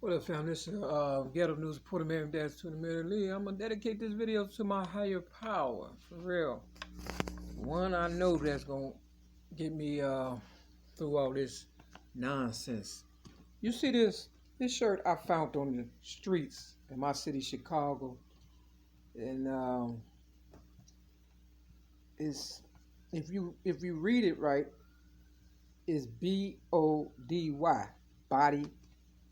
What up, fam? This is Ghetto News reporter, ML-MACK. I'm gonna dedicate this video to my higher power, for real. One I know that's gonna get me through all this nonsense. You see this shirt I found on the streets in my city, Chicago, and it's if you read it right, it's BODY, body,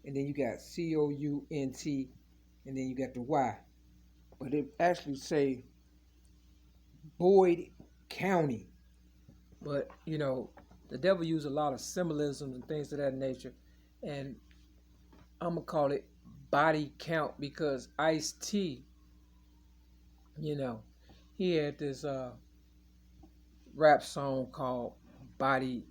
and then you got COUNT, and then you got the Y. But it actually say Boyd County. But you know, the devil used a lot of symbolism and things of that nature, and I'm gonna call it body count because Ice-T, you know, he had this rap song called Body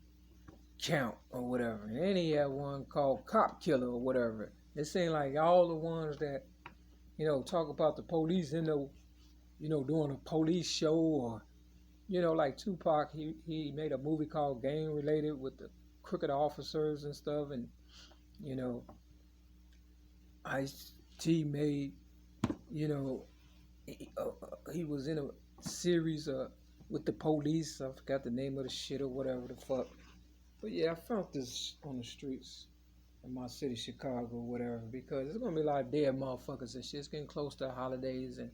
Count or whatever, and then he had one called Cop Killer or whatever. It seemed like all the ones that talk about the police doing a police show, or like Tupac, he made a movie called Gang Related with the crooked officers and stuff, and Ice-T made he was in a series with the police. I forgot the name of the shit or whatever the fuck. But yeah, I found this on the streets in my city, Chicago, or whatever, because there's gonna be a lot of dead motherfuckers and shit. It's getting close to the holidays, and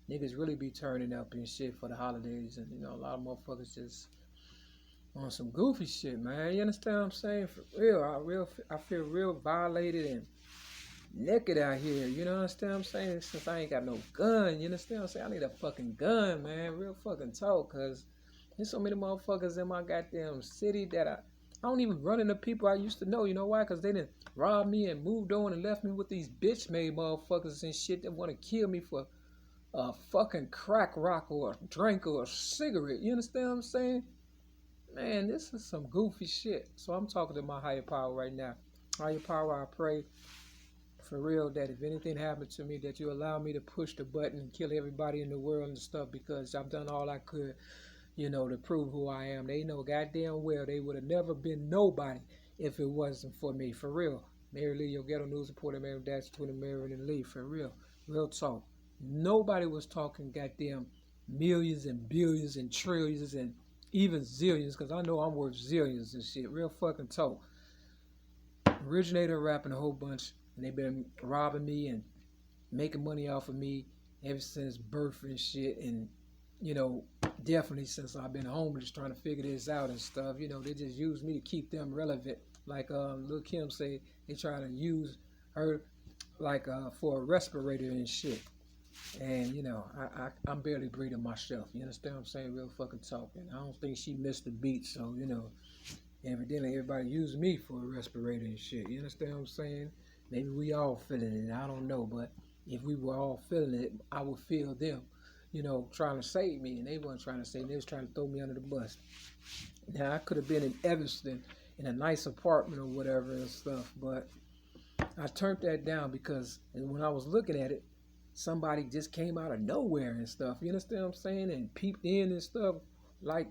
niggas really be turning up and shit for the holidays, and a lot of motherfuckers just on some goofy shit, man. You understand what I'm saying? For real, I feel real violated and naked out here. You know, understand what I'm saying? Since I ain't got no gun, you understand what I'm saying? I need a fucking gun, man. Real fucking talk, cause there's so many motherfuckers in my goddamn city that I don't even run into people I used to know. You know why? Because they didn't rob me and moved on and left me with these bitch-made motherfuckers and shit that want to kill me for a fucking crack rock or a drink or a cigarette. You understand what I'm saying? Man, this is some goofy shit. So I'm talking to my higher power right now. Higher power, I pray for real that if anything happened to me, that you allow me to push the button and kill everybody in the world and stuff, because I've done all I could to prove who I am. They know goddamn well they would have never been nobody if it wasn't for me. For real. MARYLEE, your ghetto news reporter, ML-MACK, for real. Real talk. Nobody was talking goddamn millions and billions and trillions and even zillions, because I know I'm worth zillions and shit. Real fucking talk. Originator rapping a whole bunch, and they've been robbing me and making money off of me ever since birth and shit, and definitely since I've been homeless trying to figure this out and stuff. They just use me to keep them relevant. Like Lil Kim say, they try to use her like for a respirator and shit. And I'm barely breathing myself. You understand what I'm saying? Real fucking talking. I don't think she missed the beat, so evidently everybody used me for a respirator and shit. You understand what I'm saying? Maybe we all feeling it. I don't know, but if we were all feeling it, I would feel them trying to save me, and they weren't trying to save me. They was trying to throw me under the bus. Now, I could have been in Evanston in a nice apartment or whatever and stuff, but I turned that down because when I was looking at it, somebody just came out of nowhere and stuff. You understand what I'm saying? And peeped in and stuff. Like,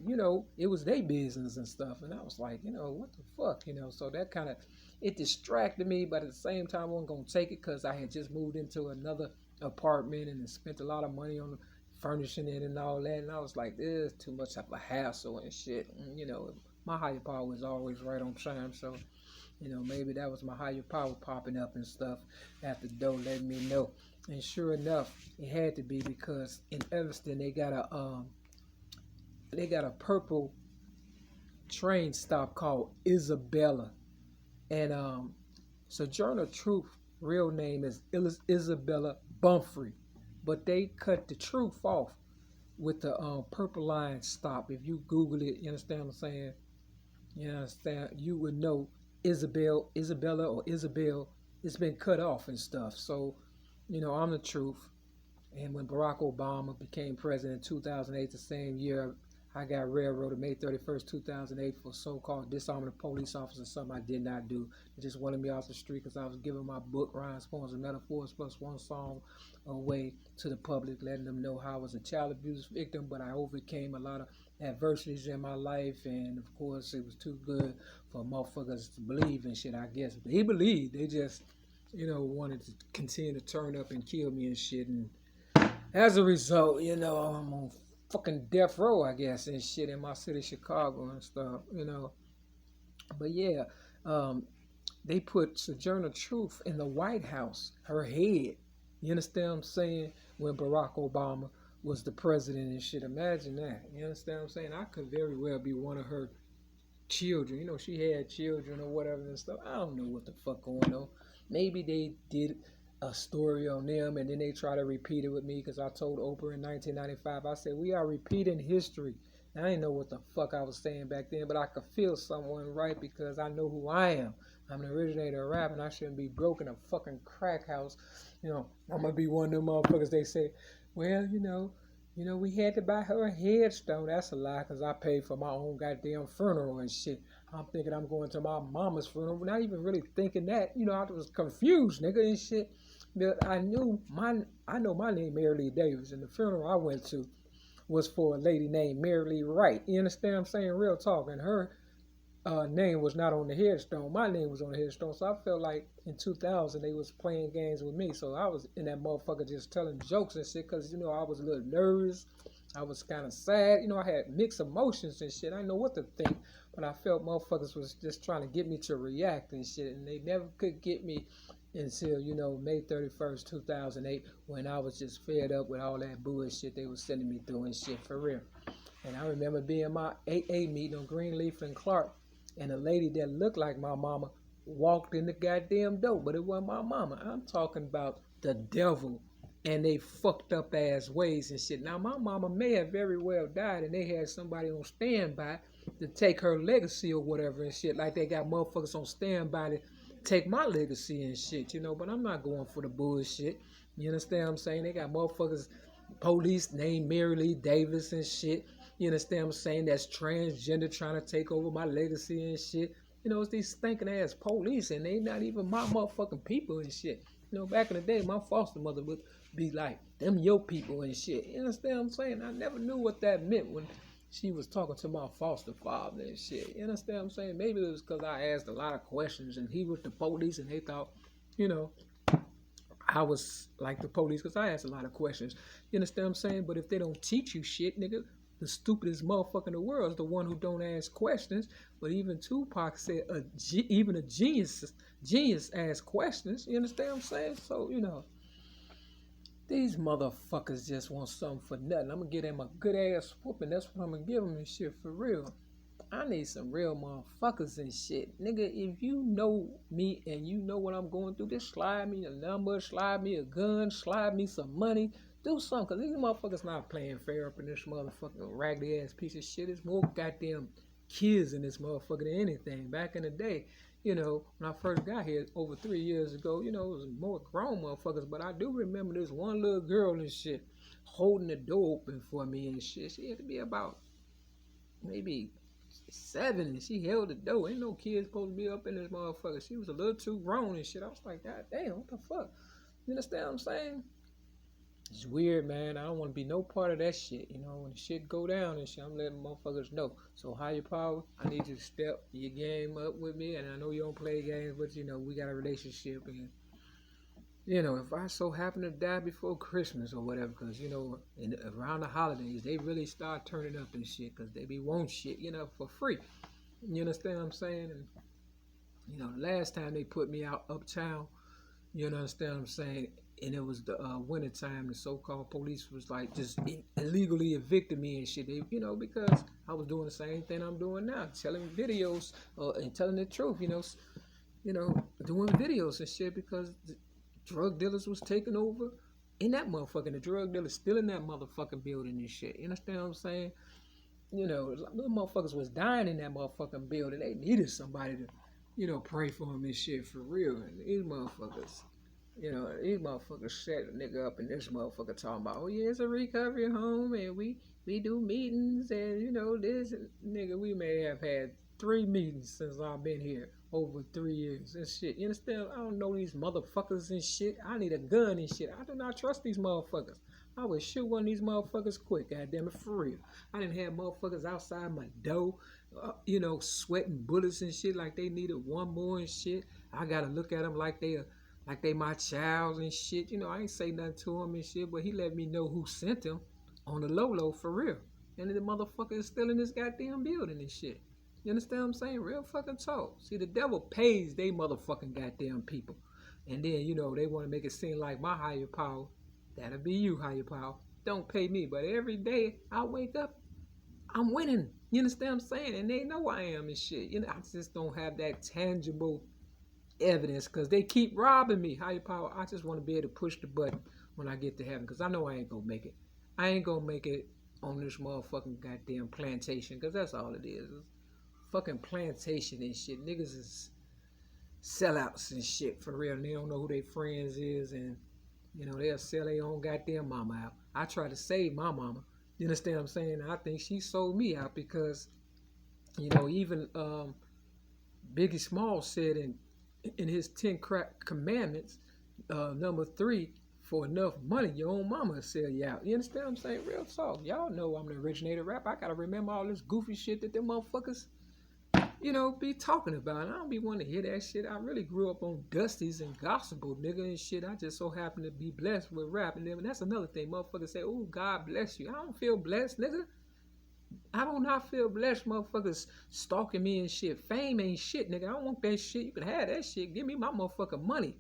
it was their business and stuff. And I was like, what the fuck? So that kind of, it distracted me, but at the same time, I wasn't going to take it because I had just moved into another apartment and spent a lot of money on furnishing it and all that, and I was like, this is too much of a hassle and shit. And, my higher power was always right on time, so maybe that was my higher power popping up and stuff at the door, letting me know. And sure enough, it had to be, because in Evanston they got a purple train stop called Isabella, and Sojourner Truth real name is Isabella Bumfrey. But they cut the truth off with the purple line stop. If you Google it, you understand what I'm saying? You understand? You would know Isabella or Isabel. It's been cut off and stuff. So, I'm the truth. And when Barack Obama became president in 2008, the same year, I got railroaded May 31st, 2008 for so-called disarming a police officer, something I did not do. They just wanted me off the street because I was giving my book, Rhymes, Poems, and Metaphors, plus one song away to the public, letting them know how I was a child abuse victim, but I overcame a lot of adversities in my life, and of course, it was too good for motherfuckers to believe in shit, I guess. They believed, they just you know, wanted to continue to turn up and kill me and shit. And as a result, you know, I'm on fucking death row, I guess, and shit in my city, Chicago and stuff, you know. But yeah, um, they put Sojourner Truth in the White House, her head. You understand what I'm saying? When Barack Obama was the president and shit. Imagine that. You understand what I'm saying? I could very well be one of her children. You know, she had children or whatever and stuff. I don't know what the fuck going on. Maybe they did a story on them and then they try to repeat it with me because I told Oprah in 1995, I said, we are repeating history. I didn't know what the fuck I was saying back then, but I could feel someone right because I know who I am. I'm the originator of rap and I shouldn't be broke in a fucking crack house. You know, I'm going to be one of them motherfuckers they say, well, we had to buy her a headstone. That's a lie because I paid for my own goddamn funeral and shit. I'm thinking I'm going to my mama's funeral, not even really thinking that. You know, I was confused, nigga, and shit. But I know my name MARYLEE Davis, and the funeral I went to was for a lady named MARYLEE Wright. You understand what I'm saying? Real talk. And her name was not on the headstone. My name was on the headstone. So I felt like in 2000 they was playing games with me. So I was in that motherfucker just telling jokes and shit because, you know, I was a little nervous. I was kind of sad. You know, I had mixed emotions and shit. I didn't know what to think. But I felt motherfuckers was just trying to get me to react and shit. And they never could get me until, you know, May 31st, 2008, when I was just fed up with all that bullshit they was sending me through and shit, for real. And I remember being in my AA meeting on Greenleaf and Clark, and a lady that looked like my mama walked in the goddamn door, but it wasn't my mama. I'm talking about the devil and they fucked up ass ways and shit. Now, my mama may have very well died and they had somebody on standby to take her legacy or whatever and shit, like they got motherfuckers on standby to take my legacy and shit, you know, but I'm not going for the bullshit. You understand what I'm saying? They got motherfuckers, police named MARYLEE Davis and shit. You understand what I'm saying? That's transgender trying to take over my legacy and shit. You know, it's these stinking ass police and they not even my motherfucking people and shit. You know, back in the day, my foster mother would be like, them your people and shit. You understand what I'm saying? I never knew what that meant when she was talking to my foster father and shit. You understand what I'm saying? Maybe it was because I asked a lot of questions and he was the police and they thought, you know, I was like the police because I asked a lot of questions. You understand what I'm saying? But if they don't teach you shit, nigga, the stupidest motherfucker in the world is the one who don't ask questions. But even Tupac said even a genius asks questions. You understand what I'm saying? So, you know, these motherfuckers just want something for nothing. I'm going to give them a good ass whooping. That's what I'm going to give them and shit for real. I need some real motherfuckers and shit. Nigga, if you know me and you know what I'm going through, just slide me a number, slide me a gun, slide me some money. Do something, because these motherfuckers not playing fair up in this motherfucking raggedy ass piece of shit. It's more goddamn kids in this motherfucker than anything. Back in the day, you know, when I first got here over 3 years ago, you know, it was more grown motherfuckers. But I do remember this one little girl and shit holding the door open for me and shit. She had to be about maybe 7 and she held the door. Ain't no kids supposed to be up in this motherfucker. She was a little too grown and shit. I was like, God damn, what the fuck? You understand what I'm saying? It's weird, man. I don't want to be no part of that shit. You know, when the shit go down and shit, I'm letting motherfuckers know. So higher power, I need you to step your game up with me. And I know you don't play games, but you know, we got a relationship. And you know, if I so happen to die before Christmas or whatever, because, you know, around the holidays, they really start turning up and shit, because they be want shit, you know, for free. You understand what I'm saying? And, you know, last time they put me out uptown, you understand what I'm saying? And it was the winter time. The so-called police was like just illegally evicted me and shit. They, you know, because I was doing the same thing I'm doing now, telling videos and telling the truth. You know, doing videos and shit because drug dealers was taking over in that motherfucking. The drug dealers still in that motherfucking building and shit. You understand what I'm saying? You know, little motherfuckers was dying in that motherfucking building. They needed somebody to, you know, pray for them and shit for real. And these motherfuckers. You know, these motherfuckers set a nigga up and this motherfucker talking about, oh yeah, it's a recovery home and we do meetings and, you know, this. Nigga, we may have had 3 meetings since I've been here over 3 years and shit. You understand? I don't know these motherfuckers and shit. I need a gun and shit. I do not trust these motherfuckers. I would shoot one of these motherfuckers quick, goddamn it, for real. I didn't have motherfuckers outside my door, you know, sweating bullets and shit like they needed one more and shit. I gotta look at them like they like they my childs and shit. You know, I ain't say nothing to him and shit, but he let me know who sent him on the low for real. And the motherfucker is still in this goddamn building and shit. You understand what I'm saying? Real fucking talk. See, the devil pays they motherfucking goddamn people. And then, you know, they want to make it seem like my higher power, that'll be you, higher power, don't pay me. But every day I wake up, I'm winning. You understand what I'm saying? And they know I am and shit. You know, I just don't have that tangible evidence because they keep robbing me. Higher power, I just want to be able to push the button when I get to heaven because I know I ain't going to make it. I ain't going to make it on this motherfucking goddamn plantation because that's all it is. It's fucking plantation and shit. Niggas is sellouts and shit for real. And they don't know who their friends is and, you know, they'll sell their own goddamn mama out. I try to save my mama. You understand what I'm saying? I think she sold me out because, you know, even Biggie Small said in his 10 commandments, number 3, for enough money, your own mama will sell you out. You understand what I'm saying? Real talk. Y'all know I'm the originator rap. I gotta remember all this goofy shit that them motherfuckers, you know, be talking about. I don't be wanting to hear that shit. I really grew up on Dusties and gospel, nigga, and shit. I just so happen to be blessed with rap. And that's another thing. Motherfuckers say, oh, God bless you. I don't feel blessed, nigga. I do not feel blessed, motherfuckers stalking me and shit. Fame ain't shit, nigga. I don't want that shit. You can have that shit. Give me my motherfucking money.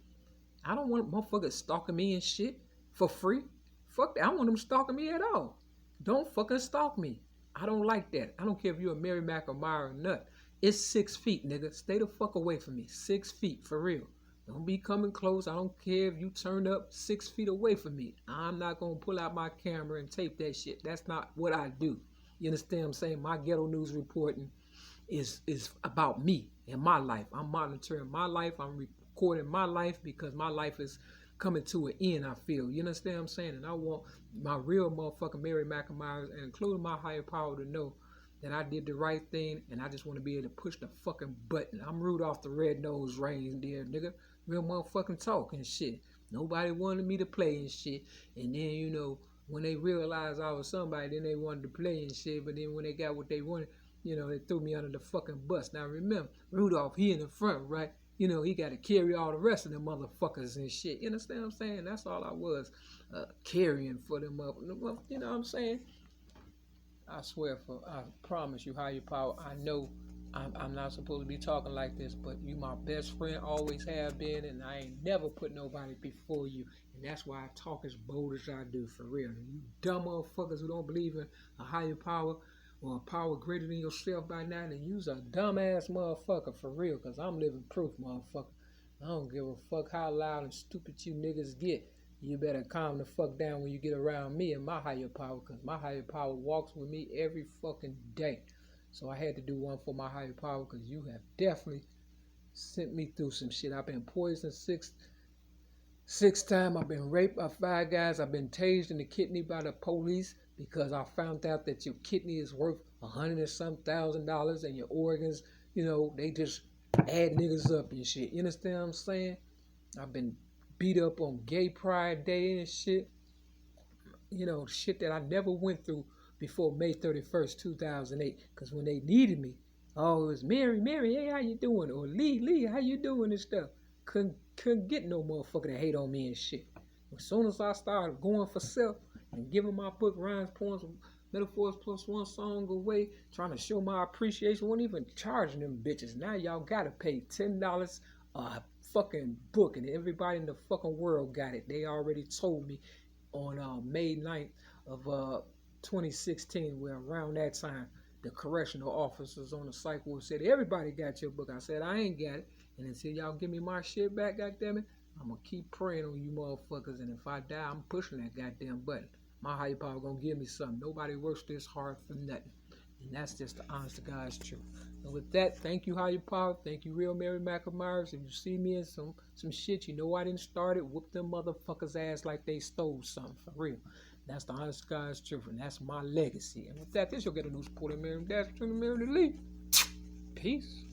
I don't want motherfuckers stalking me and shit for free. Fuck that. I don't want them stalking me at all. Don't fucking stalk me. I don't like that. I don't care if you're a ML-MACK or Myra or nut. It's 6 feet, nigga. Stay the fuck away from me. 6 feet, for real. Don't be coming close. I don't care if you turn up 6 feet away from me. I'm not going to pull out my camera and tape that shit. That's not what I do. You understand what I'm saying? My ghetto news reporting is about me and my life. I'm monitoring my life. I'm recording my life because my life is coming to an end, I feel. You understand what I'm saying? And I want my real motherfucking ML-MACK and including my higher power, to know that I did the right thing, and I just want to be able to push the fucking button. I'm Rudolph the Red-Nosed Reindeer, nigga. Real motherfucking talk and shit. Nobody wanted me to play and shit. And then, you know, when they realized I was somebody, then they wanted to play and shit. But then when they got what they wanted, you know, they threw me under the fucking bus. Now remember, Rudolph, he in the front, right? You know, he got to carry all the rest of them motherfuckers and shit. You understand what I'm saying? That's all I was, carrying for them up. You know what I'm saying? I swear, I promise you, higher power, I know I'm not supposed to be talking like this, but you my best friend, always have been, and I ain't never put nobody before you. And that's why I talk as bold as I do, for real. And you dumb motherfuckers who don't believe in a higher power or a power greater than yourself by now, then you's a dumbass motherfucker, for real, because I'm living proof, motherfucker. I don't give a fuck how loud and stupid you niggas get. You better calm the fuck down when you get around me and my higher power, because my higher power walks with me every fucking day. So I had to do one for my higher power, because you have definitely sent me through some shit. I've been poisoned six times. I've been raped by 5 guys. I've been tased in the kidney by the police because I found out that your kidney is worth $100 and some thousand, and your organs, you know, they just add niggas up and shit. You understand what I'm saying? I've been beat up on Gay Pride Day and shit. You know, shit that I never went through before May 31st, 2008. Because when they needed me, oh, it was Mary, hey, how you doing? Or Lee, how you doing and stuff. Couldn't get no motherfucker to hate on me and shit. As soon as I started going for self and giving my book rhymes, poems, metaphors plus one song away, trying to show my appreciation, wasn't even charging them bitches. Now y'all gotta pay $10 a fucking book, and everybody in the fucking world got it. They already told me on May 9th of 2016, where around that time the correctional officers on the psych ward said everybody got your book. I said I ain't got it, and until y'all give me my shit back, goddammit, I'm gonna keep praying on you motherfuckers, and if I die, I'm pushing that goddamn button. My higher power gonna give me something. Nobody works this hard for nothing. And that's just the honest to God's truth. And with that, thank you, higher power. Thank you, real ML-MACK. If you see me in some shit, you know I didn't start it. Whoop them motherfuckers' ass like they stole something, for real. That's the honest to God's truth, and that's my legacy. And with that, this you'll get a new support of ML-MACK. Peace.